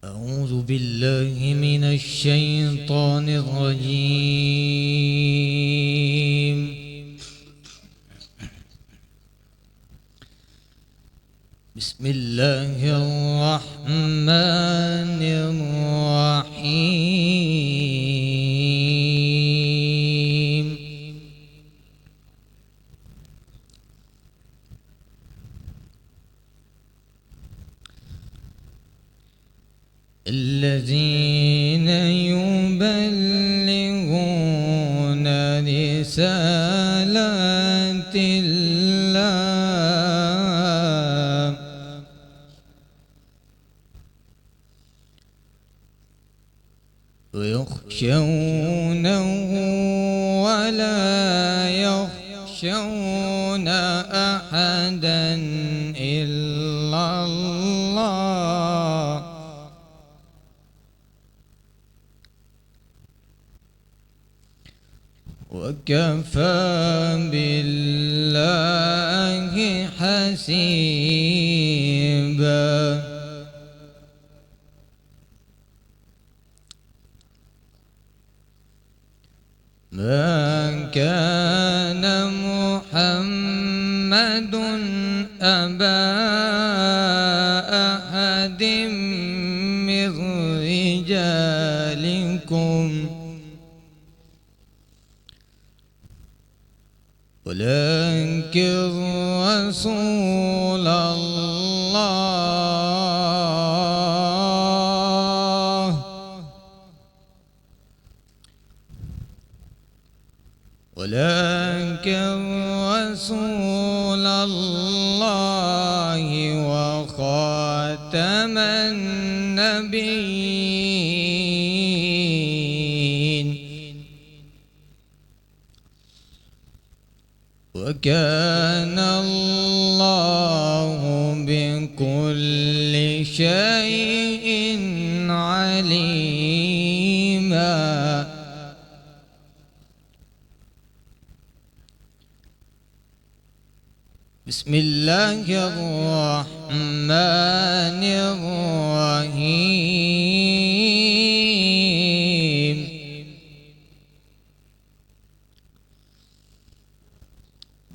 أعوذ بالله من الشيطان الرجيم. بسم الله الرحمن الرحيم. الذين يبلغون رسالات الله ويخشونه ولا يخشون أحدا إلا الله وكفى بالله حسيبا. ما كان محمد أبا أحد من رجالكم ولكن رسول الله وخاتم النبيين وكان الله بكل شيء عليما. بسم الله الرحمن الرحيم.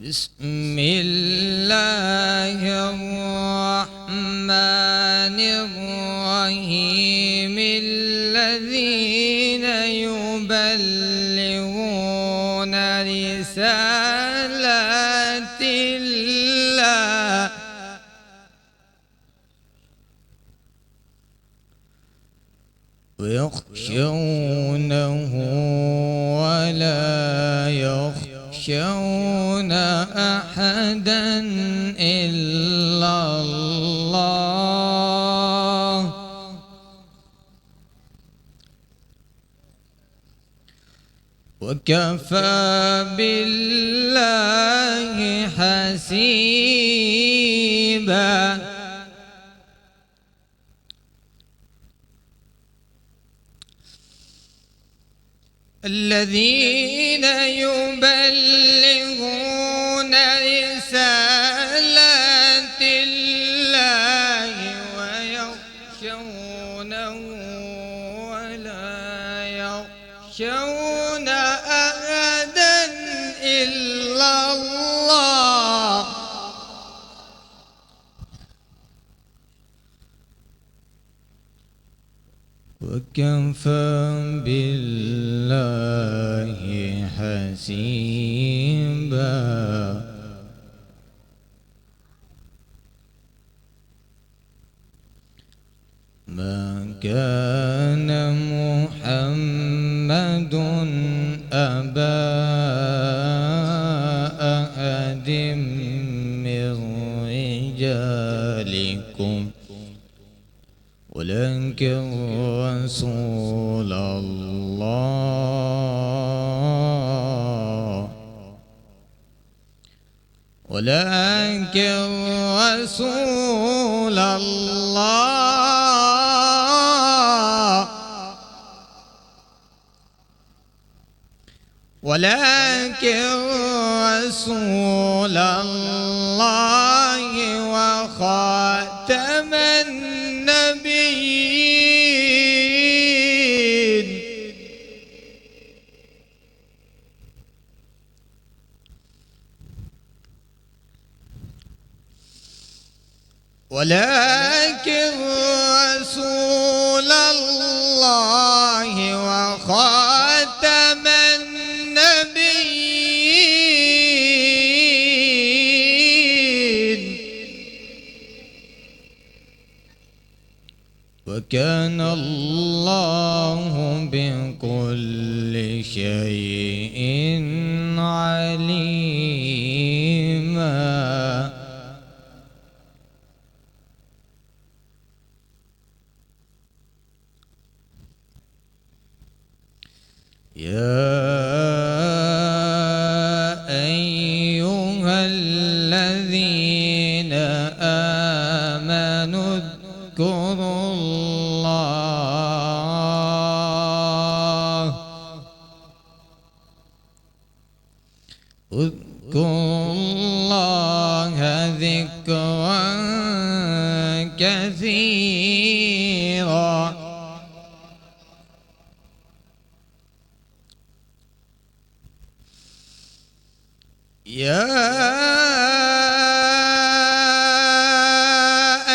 بسم الله الرحمن الرحيم. الذين يبلغون رسالات الله ويخشونه ولا يخشون أحدا إلا الله وكفى بالله حسيبا. الذين يبلغون رسالات الله ويخشونه ولا يخشون أحدا إلا الله وكفى بالله حسيبا. ما كان محمد أبا أحد من رجالكم ولكن رسول الله ولكن رسول الله وخاتم النبيين ولكن رسول الله وخاتم النبيين وكان الله بكل شيء عليما. يا أيها الذين آمنوا اذكروا الله ذكرا كثيرا. يا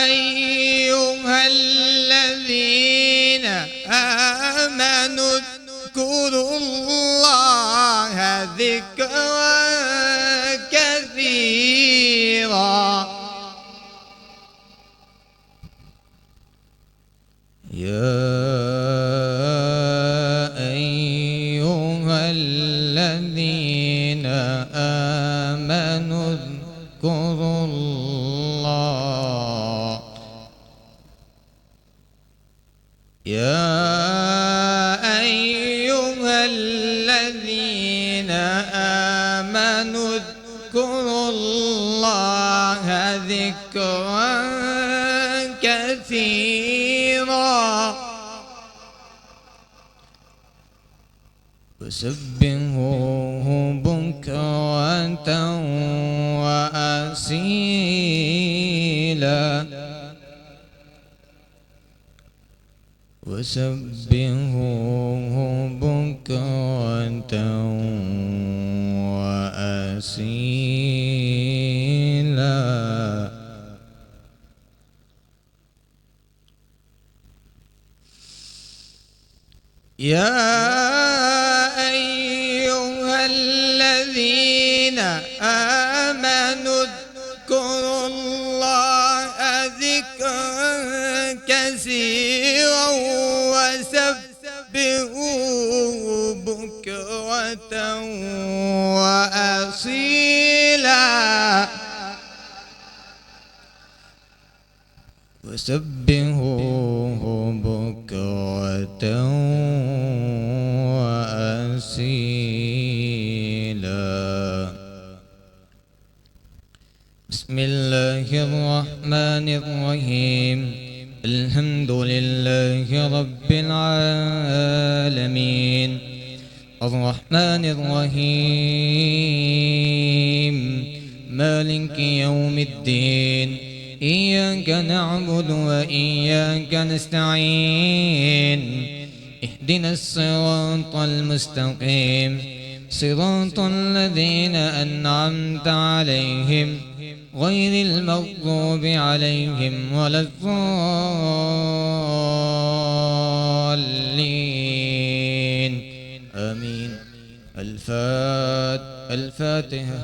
أيها الذين آمنوا اذكروا الله ذكرا كثيرا. يا أيها الذين آمنوا اذكروا الله. يا أيها الذين آمنوا اذكروا الله ذكرا كثيرا وسبحوه بكرة وأصيلا. وسبحوه بكرة وأصيلا. يا أيها الذين آمنوا اذكروا الله ذكرا كثيرا وسبحوه بكرة وأصيلا. وسبحوه بكرة وأصيلا. بسم الله الرحمن الرحيم. الحمد لله رب العالمين الرحمن الرحيم مالك يوم الدين. إياك نعبد وإياك نستعين. اهدنا الصراط المستقيم صراط الذين أنعمت عليهم غير المغضوب عليهم ولا الضالين. آمين. الفاتحة.